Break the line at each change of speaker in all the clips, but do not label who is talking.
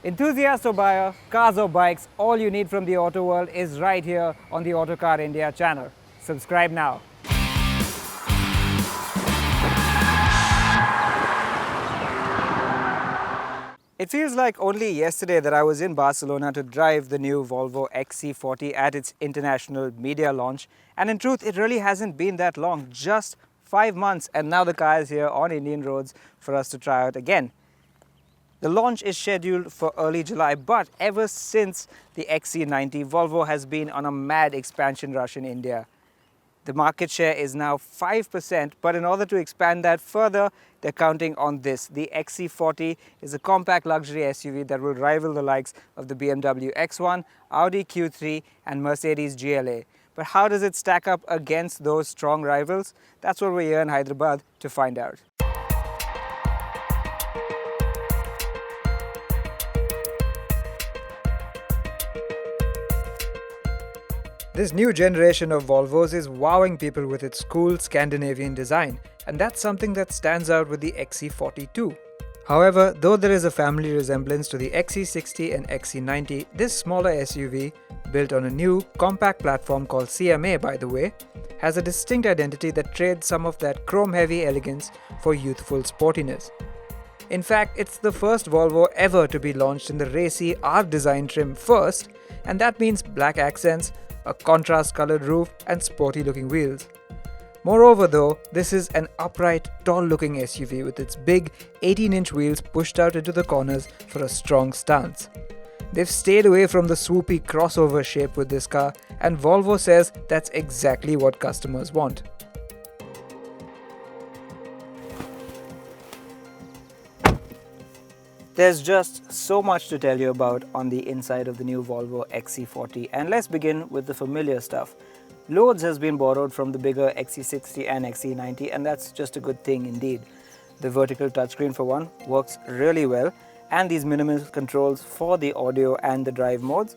Enthusiast or buyer, cars or bikes, all you need from the auto world is right here on the Autocar India channel. Subscribe now. It feels like only yesterday that I was in Barcelona to drive the new Volvo XC40 at its international media launch. And in truth, it really hasn't been that long, just 5 months, and now the car is here on Indian roads for us to try out again. The launch is scheduled for early July, but ever since the XC90, Volvo has been on a mad expansion rush in India. The market share is now 5%, but in order to expand that further, they're counting on this. The XC40 is a compact luxury SUV that will rival the likes of the BMW X1, Audi Q3 and Mercedes GLA. But how does it stack up against those strong rivals? That's what we're here in Hyderabad to find out. This new generation of Volvos is wowing people with its cool Scandinavian design, and that's something that stands out with the XC40 too. However, though there is a family resemblance to the XC60 and XC90, this smaller SUV, built on a new, compact platform called CMA by the way, has a distinct identity that trades some of that chrome-heavy elegance for youthful sportiness. In fact, it's the first Volvo ever to be launched in the racy R design trim first, and that means black accents, a contrast-colored roof and sporty-looking wheels. Moreover though, this is an upright, tall-looking SUV with its big 18-inch wheels pushed out into the corners for a strong stance. They've stayed away from the swoopy crossover shape with this car, and Volvo says that's exactly what customers want. There's just so much to tell you about on the inside of the new Volvo XC40, and let's begin with the familiar stuff. Loads has been borrowed from the bigger XC60 and XC90, and that's just a good thing indeed. The vertical touchscreen for one works really well, and these minimal controls for the audio and the drive modes.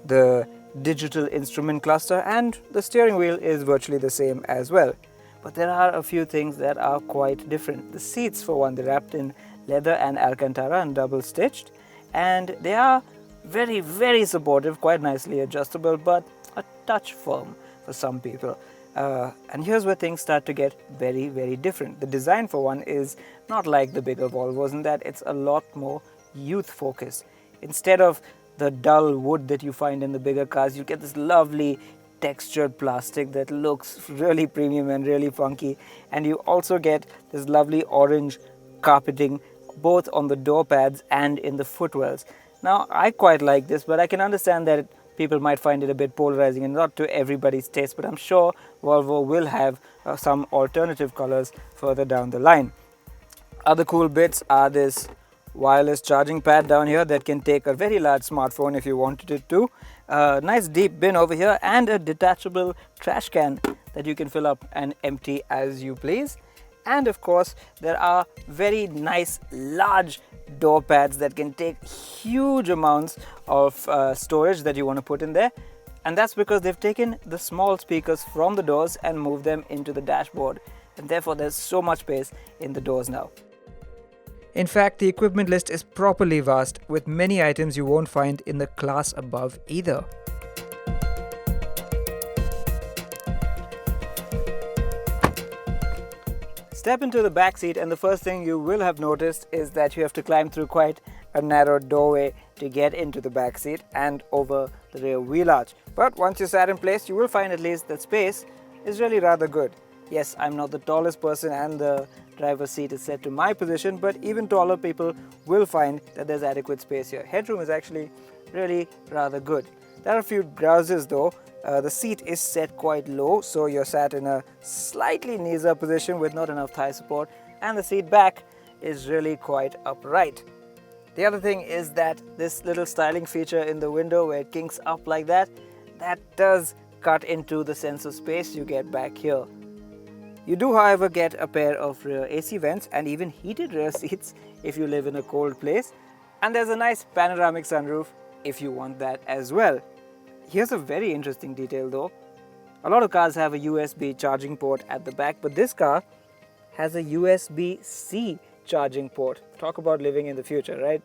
The digital instrument cluster and the steering wheel is virtually the same as well. But there are a few things that are quite different. The seats for one, they're wrapped in leather and Alcantara and double stitched, and they are very supportive, quite nicely adjustable, but a touch firm for some people. And here's where things start to get very different. The design for one is not like the bigger Volvos in that it's a lot more youth focused. Instead of the dull wood that you find in the bigger cars, you get this lovely textured plastic that looks really premium and really funky, and you also get this lovely orange carpeting both on the door pads and in the footwells. Now I quite like this, but I can understand that people might find it a bit polarizing and not to everybody's taste, but I'm sure Volvo will have some alternative colors further down the line. Other cool bits are this wireless charging pad down here that can take a very large smartphone if you wanted it to. Nice deep bin over here and a detachable trash can that you can fill up and empty as you please. And of course, there are very nice large door pads that can take huge amounts of storage that you want to put in there. And that's because they've taken the small speakers from the doors and moved them into the dashboard. And therefore, there's so much space in the doors now. In fact, the equipment list is properly vast, with many items you won't find in the class above either. Step into the back seat, and the first thing you will have noticed is that you have to climb through quite a narrow doorway to get into the back seat and over the rear wheel arch. But once you sat in place, you will find at least that space is really rather good. Yes, I'm not the tallest person and the driver's seat is set to my position, but even taller people will find that there's adequate space here. Headroom is actually really rather good. There are a few grouses though. The seat is set quite low, so you're sat in a slightly knees-up position with not enough thigh support, and the seat back is really quite upright. The other thing is that this little styling feature in the window where it kinks up like that does cut into the sense of space you get back here. You do, however, get a pair of rear AC vents and even heated rear seats if you live in a cold place, and there's a nice panoramic sunroof if you want that as well. Here's a very interesting detail though. A lot of cars have a USB charging port at the back, but this car has a USB-C charging port. Talk about living in the future, right?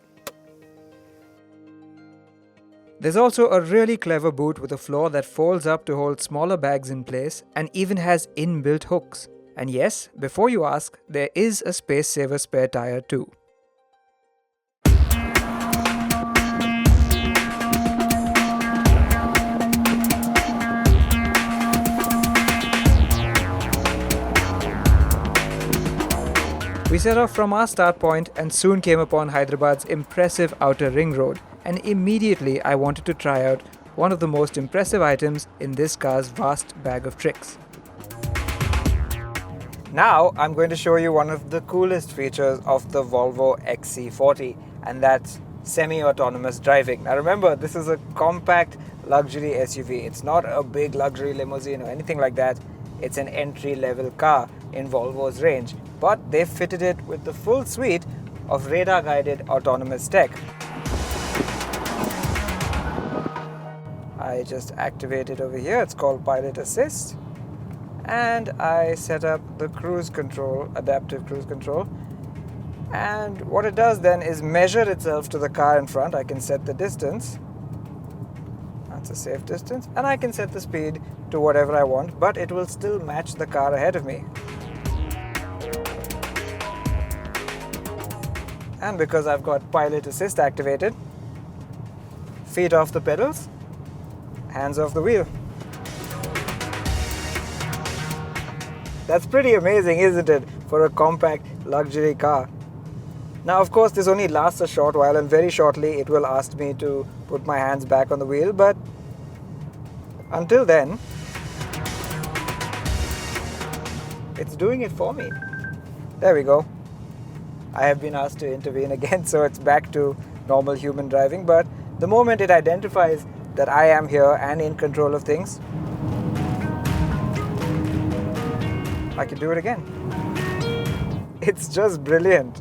There's also a really clever boot with a floor that folds up to hold smaller bags in place and even has inbuilt hooks. And yes, before you ask, there is a space saver spare tire too. We set off from our start point and soon came upon Hyderabad's impressive outer ring road, and immediately I wanted to try out one of the most impressive items in this car's vast bag of tricks. Now I'm going to show you one of the coolest features of the Volvo XC40, and that's semi-autonomous driving. Now remember, this is a compact luxury SUV. It's not a big luxury limousine or anything like that. It's an entry-level car in Volvo's range, but they've fitted it with the full suite of radar-guided autonomous tech. I just activate it over here. It's called Pilot Assist, and I set up the cruise control, adaptive cruise control, and what it does then is measure itself to the car in front. I can set the distance. That's a safe distance, and I can set the speed to whatever I want, but it will still match the car ahead of me. And because I've got Pilot Assist activated, feet off the pedals, hands off the wheel. That's pretty amazing, isn't it, for a compact luxury car? Now, of course, this only lasts a short while, and very shortly it will ask me to put my hands back on the wheel, but until then, it's doing it for me. There we go. I have been asked to intervene again, so it's back to normal human driving, but the moment it identifies that I am here and in control of things, I can do it again. It's just brilliant.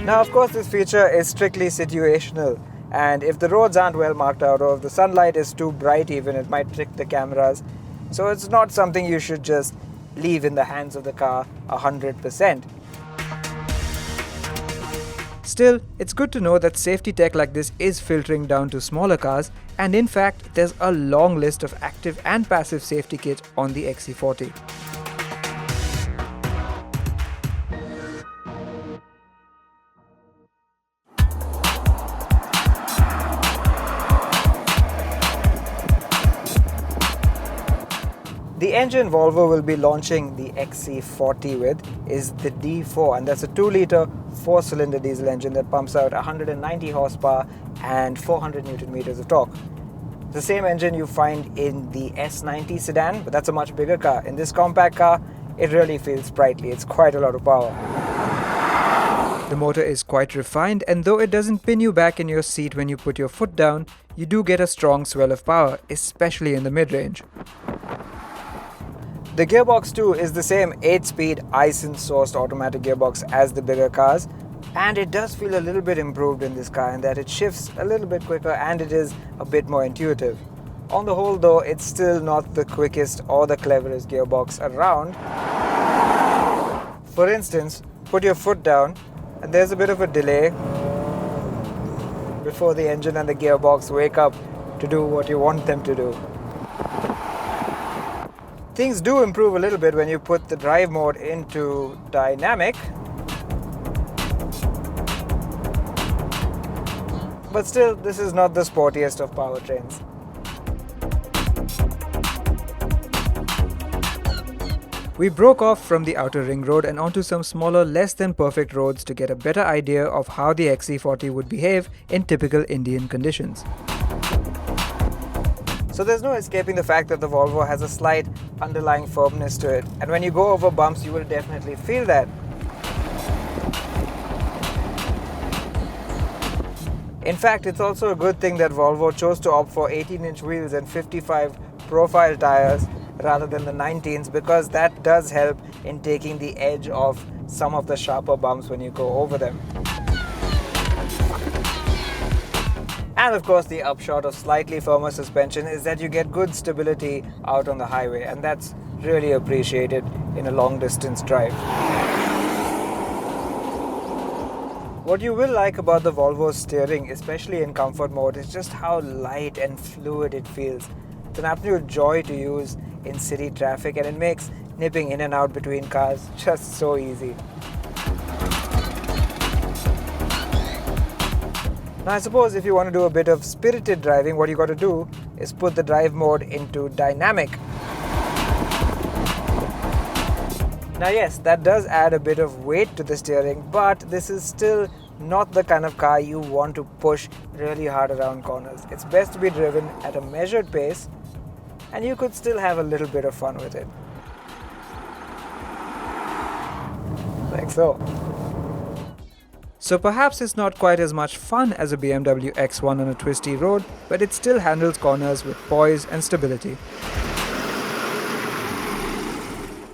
Now, of course, this feature is strictly situational, and if the roads aren't well marked out or if the sunlight is too bright even, it might trick the cameras. So it's not something you should just leave in the hands of the car 100%. Still, it's good to know that safety tech like this is filtering down to smaller cars, and in fact, there's a long list of active and passive safety kits on the XC40. The engine Volvo will be launching the XC40 with is the D4, and that's a 2-litre 4-cylinder diesel engine that pumps out 190 horsepower and 400 Newton meters of torque. The same engine you find in the S90 sedan, but that's a much bigger car. In this compact car, it really feels sprightly. It's quite a lot of power. The motor is quite refined, and though it doesn't pin you back in your seat when you put your foot down, you do get a strong swell of power, especially in the mid-range. The gearbox too is the same 8-speed Aisin-sourced automatic gearbox as the bigger cars, and it does feel a little bit improved in this car in that it shifts a little bit quicker and it is a bit more intuitive. On the whole though, it's still not the quickest or the cleverest gearbox around. For instance, put your foot down and there's a bit of a delay before the engine and the gearbox wake up to do what you want them to do. Things do improve a little bit when you put the drive mode into dynamic, but still, this is not the sportiest of powertrains. We broke off from the outer ring road and onto some smaller, less than perfect roads to get a better idea of how the XC40 would behave in typical Indian conditions. So there's no escaping the fact that the Volvo has a slight underlying firmness to it, and when you go over bumps you will definitely feel that. In fact, it's also a good thing that Volvo chose to opt for 18-inch wheels and 55 profile tires rather than the 19s, because that does help in taking the edge off some of the sharper bumps when you go over them. And of course, the upshot of slightly firmer suspension is that you get good stability out on the highway, and that's really appreciated in a long distance drive. What you will like about the Volvo steering, especially in comfort mode, is just how light and fluid it feels. It's an absolute joy to use in city traffic, and it makes nipping in and out between cars just so easy. Now I suppose if you want to do a bit of spirited driving, what you got to do is put the drive mode into dynamic. Now yes, that does add a bit of weight to the steering, but this is still not the kind of car you want to push really hard around corners. It's best to be driven at a measured pace, and you could still have a little bit of fun with it. Like so. So perhaps it's not quite as much fun as a BMW X1 on a twisty road, but it still handles corners with poise and stability.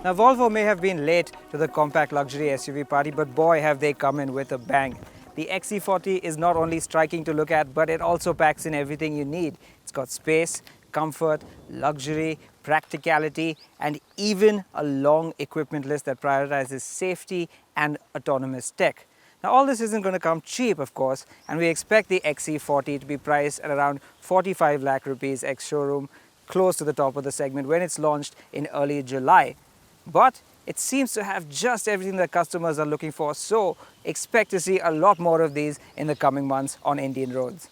Now Volvo may have been late to the compact luxury SUV party, but boy have they come in with a bang. The XC40 is not only striking to look at, but it also packs in everything you need. It's got space, comfort, luxury, practicality, and even a long equipment list that prioritizes safety and autonomous tech. Now all this isn't going to come cheap, of course, and we expect the XC40 to be priced at around 45 lakh rupees ex-showroom, close to the top of the segment when it's launched in early July. But it seems to have just everything that customers are looking for, so expect to see a lot more of these in the coming months on Indian roads.